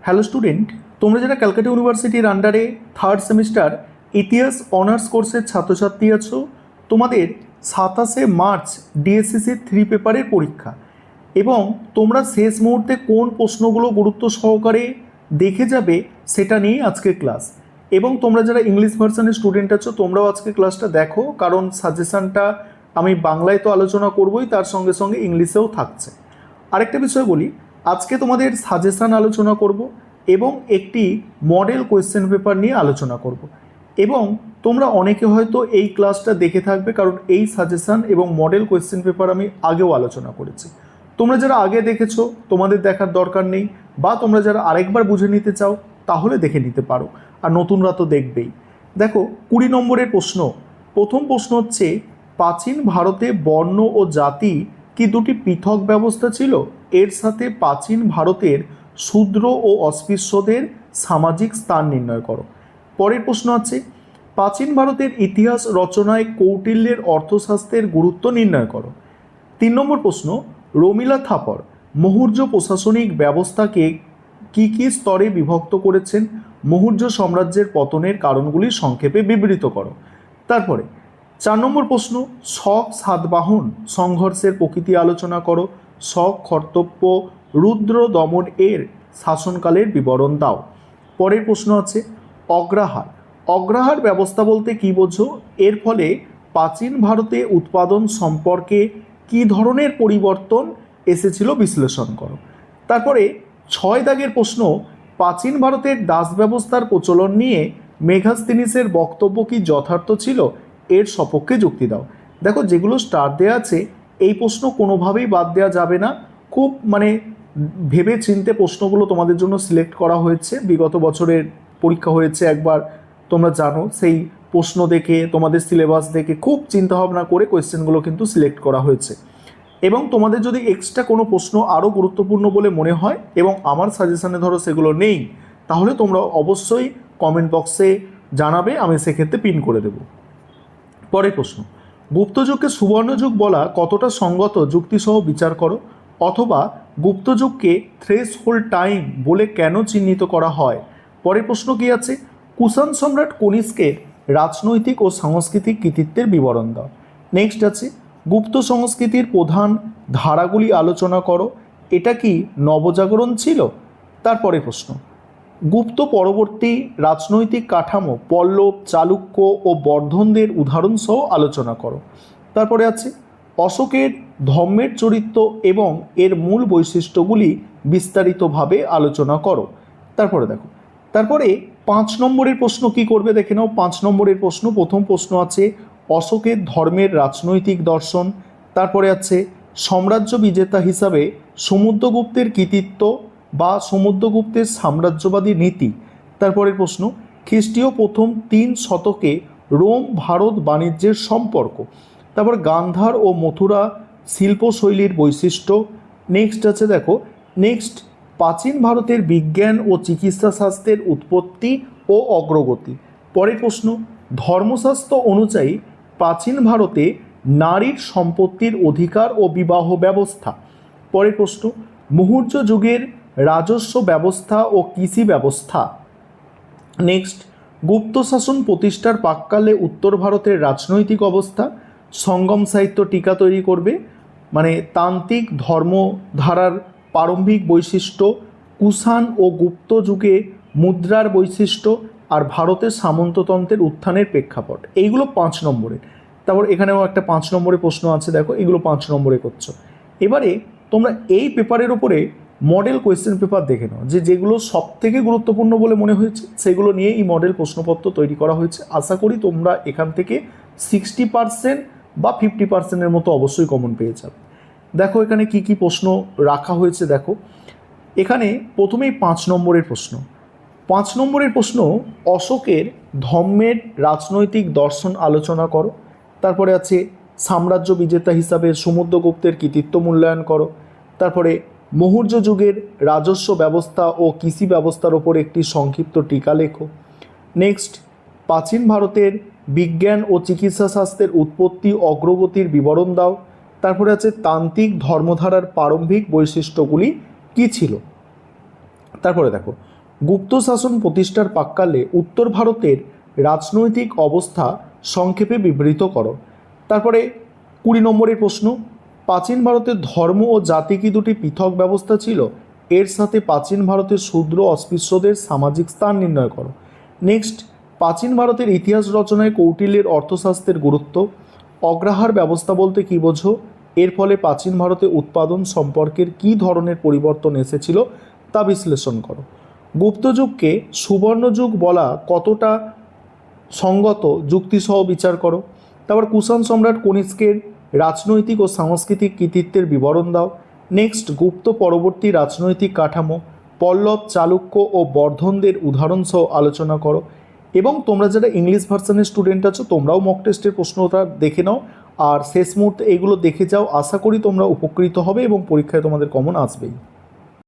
Hello student, তোমরা যারা ক্যালকাটা ইউনিভার্সিটির আন্ডারে থার্ড সেমিস্টার ইতিহাস অনার্স কোর্সের ছাত্রছাত্রী আছো, তোমাদের 27শে মার্চ ডিএসসিসি 3 পেপারের পরীক্ষা এবং তোমরা শেষ মুহূর্তে কোন প্রশ্নগুলো গুরুত্ব সহকারে দেখে যাবে সেটা নিয়ে আজকে ক্লাস। এবং তোমরা যারা ইংলিশ ভার্সনের স্টুডেন্ট আছো তোমরাও আজকে ক্লাসটা দেখো, কারণ সাজেশানটা আমি বাংলায় তো আলোচনা করবই, তার সঙ্গে সঙ্গে ইংলিশেও থাকছে। আরেকটা বিষয় বলি, আজকে তোমাদের সাজেশান আলোচনা করব এবং একটি মডেল কোয়েশ্চেন পেপার নিয়ে আলোচনা করব। এবং তোমরা অনেকে হয়তো এই ক্লাসটা দেখে থাকবে, কারণ এই সাজেশান এবং মডেল কোয়েশ্চেন পেপার আমি আগেও আলোচনা করেছি। তোমরা যারা আগে দেখেছো তোমাদের দেখার দরকার নেই, বা তোমরা যারা আরেকবার বুঝে নিতে চাও তাহলে দেখে নিতে পারো, আর নতুনরা তো দেখবেই। দেখো 20 নম্বরের প্রশ্ন। প্রথম প্রশ্ন হচ্ছে, প্রাচীন ভারতে বর্ণ ও জাতি কি দুটি পৃথক ব্যবস্থা ছিল? এর সাথে প্রাচীন ভারতের শূদ্র ও অস্পৃশ্যদের সামাজিক স্থান নির্ণয় করো। পরের প্রশ্ন আছে, প্রাচীন ভারতের ইতিহাস রচনায় কৌটিল্যের অর্থশাস্ত্রের গুরুত্ব নির্ণয় করো। 3 নম্বর প্রশ্ন, রমিলা থাপর মৌর্য প্রশাসনিক ব্যবস্থাকে কি কি স্তরে বিভক্ত করেছেন? মৌর্য সাম্রাজ্যের পতনের কারণগুলি সংক্ষেপে বিবৃত করো। তারপরে 4 নম্বর প্রশ্ন, শক সাতবাহন সংঘর্ষের প্রকৃতি আলোচনা করো। শক কর্তব্য রুদ্র দমন এর শাসনকালের বিবরণ দাও। পরের প্রশ্ন আছে, অগ্রাহার অগ্রাহার ব্যবস্থা বলতে কি বোঝো? এর ফলে প্রাচীন ভারতে উৎপাদন সম্পর্কে কি ধরনের পরিবর্তন এসেছিল বিশ্লেষণ করো। তারপরে 6 দাগের প্রশ্ন, প্রাচীন ভারতের দাস ব্যবস্থার প্রচলন নিয়ে মেগাস্থিনিসের বক্তব্য কি যথার্থ ছিল? এর সপক্ষে যুক্তি দাও। দেখো যেগুলো স্টার দেওয়া আছে এই প্রশ্ন কোনোভাবেই বাদ দেওয়া যাবে না, খুব ভেবে চিনতে প্রশ্নগুলো তোমাদের জন্য সিলেক্ট করা হয়েছে। বিগত বছরের পরীক্ষা হয়েছে একবার, তোমরা জানো, সেই প্রশ্ন দেখে তোমাদের সিলেবাস দেখে খুব চিন্তাভাবনা করে কোয়েশ্চেনগুলো কিন্তু সিলেক্ট করা হয়েছে। এবং তোমাদের যদি এক্সট্রা কোনো প্রশ্ন আরও গুরুত্বপূর্ণ বলে মনে হয় এবং আমার সাজেশানে ধরো সেগুলো নেই, তাহলে তোমরা অবশ্যই কমেন্ট বক্সে জানাবে, আমি সেক্ষেত্রে পিন করে দেব। পরের প্রশ্ন, গুপ্তযুগকে সুবর্ণযুগ বলা কতটা সঙ্গত যুক্তিসহ বিচার করো, অথবা গুপ্তযুগকে থ্রেশহোল্ড টাইম বলে কেন চিহ্নিত করা হয়। পরের প্রশ্ন কি আছে, কুষাণ সম্রাট কনিষ্কের রাজনৈতিক ও সাংস্কৃতিক কৃতিত্বের বিবরণ দাও। নেক্সট আছে, গুপ্ত সংস্কৃতির প্রধান ধারাগুলি আলোচনা করো। এটা কি নবজাগরণ ছিল? তারপরে প্রশ্ন, গুপ্ত পরবর্তী রাজনৈতিক কাঠামো পল্লব চালুক্য ও বর্ধনদের উদাহরণসহ আলোচনা করো। তারপরে আছে, অশোকের ধর্মের চরিত্র এবং এর মূল বৈশিষ্ট্যগুলি বিস্তারিতভাবে আলোচনা করো। তারপরে দেখো, তারপরে 5 নম্বরের প্রশ্ন কি করবে দেখে নাও। 5 নম্বরের প্রশ্ন, প্রথম প্রশ্ন আছে অশোকের ধর্মের রাজনৈতিক দর্শন। তারপরে আছে সাম্রাজ্য বিজেতা হিসাবে সমুদ্রগুপ্তের কৃতিত্ব বা সমুদ্রগুপ্তের সাম্রাজ্যবাদী নীতি। তারপরের প্রশ্ন, খ্রিস্টীয় প্রথম 3 শতকে রোম ভারত বাণিজ্যের সম্পর্ক। তারপর গান্ধার ও মথুরা শিল্পশৈলীর বৈশিষ্ট্য। নেক্সট আছে দেখো, নেক্সট প্রাচীন ভারতের বিজ্ঞান ও চিকিৎসা শাস্ত্রের উৎপত্তি ও অগ্রগতি। পরের প্রশ্ন, ধর্মশাস্ত্র অনুযায়ী প্রাচীন ভারতে নারীর সম্পত্তির অধিকার ও বিবাহ ব্যবস্থা। পরের প্রশ্ন, মৌর্য যুগের রাজস্ব ব্যবস্থা ও কৃষি ব্যবস্থা। নেক্সট, গুপ্ত শাসন প্রতিষ্ঠার প্রাক্কালে উত্তর ভারতের রাজনৈতিক অবস্থা। সঙ্গম সাহিত্য টিকা তৈরি করবে, তান্ত্রিক ধর্মধারার প্রারম্ভিক বৈশিষ্ট্য, কুষাণ ও গুপ্ত যুগে মুদ্রার বৈশিষ্ট্য, আর ভারতের সামন্ততন্ত্রের উত্থানের প্রেক্ষাপট। এইগুলো 5 নম্বরের। তারপর এখানেও একটা 5 নম্বরের প্রশ্ন আছে, দেখো এগুলো 5 নম্বরে করছো। এবারে তোমরা এই পেপারের ওপরে মডেল কোয়েশ্চেন পেপার দেখে নাও, যেগুলো সব থেকে গুরুত্বপূর্ণ বলে মনে হয়েছে সেগুলো নিয়ে এই মডেল প্রশ্নপত্র তৈরি করা হয়েছে। আশা করি তোমরা এখান থেকে 60% বা 50%-এর মতো অবশ্যই কমন পেয়ে যাবে। দেখো এখানে কি কি প্রশ্ন রাখা হয়েছে। দেখো এখানে প্রথমেই 5 নম্বরের প্রশ্ন। 5 নম্বরের প্রশ্ন, অশোকের ধর্মের রাজনৈতিক দর্শন আলোচনা করো। তারপরে আছে সাম্রাজ্য বিজেতা হিসাবে সমুদ্রগুপ্তের কৃতিত্ব মূল্যায়ন করো। তারপরে মৌর্য যুগের রাজস্ব ব্যবস্থা ও কৃষি ব্যবস্থার ওপর একটি সংক্ষিপ্ত টিকা লেখো। নেক্সট, প্রাচীন ভারতের বিজ্ঞান ও চিকিৎসা শাস্ত্রের উৎপত্তি অগ্রগতির বিবরণ দাও। তারপরে আছে তান্ত্রিক ধর্মধারার প্রারম্ভিক বৈশিষ্ট্যগুলি কী ছিল। তারপরে দেখো, গুপ্ত শাসন প্রতিষ্ঠার প্রাক্কালে উত্তর ভারতের রাজনৈতিক অবস্থা সংক্ষেপে বিবৃত করো। তারপরে 20 নম্বরের প্রশ্ন, প্রাচীন ভারতের ধর্ম ও জাতি কি দুটি পৃথক ব্যবস্থা ছিল? এর সাথে প্রাচীন ভারতের শূদ্র অস্পৃশ্যদের সামাজিক স্থান নির্ণয় করো। নেক্সট, প্রাচীন ভারতের ইতিহাস রচনায় কৌটিল্যের অর্থশাস্ত্রের গুরুত্ব। অগ্রহার ব্যবস্থা বলতে কী বোঝো? এর ফলে প্রাচীন ভারতে উৎপাদন সম্পর্কের কী ধরনের পরিবর্তন এসেছিল তা বিশ্লেষণ করো। গুপ্তযুগকে সুবর্ণযুগ বলা কতটা সঙ্গত যুক্তিসহ বিচার করো। তারপর কুষাণ সম্রাট কনিষ্কের রাজনৈতিক ও সাংস্কৃতিক কৃতিত্বের বিবরণ দাও। নেক্সট, গুপ্ত পরবর্তী রাজনৈতিক কাঠামো, পল্লব, চালুক্য ও বর্ধনদের উদাহরণসহ আলোচনা করো। এবং তোমরা যারা ইংলিশ ভার্সনের স্টুডেন্ট আছো তোমরাও মক টেস্টের প্রশ্নটা দেখে নাও, আর শেষ মুহূর্তে এগুলো দেখে যাও। আশা করি তোমরা উপকৃত হবে এবং পরীক্ষায় তোমাদের কমন আসবেই।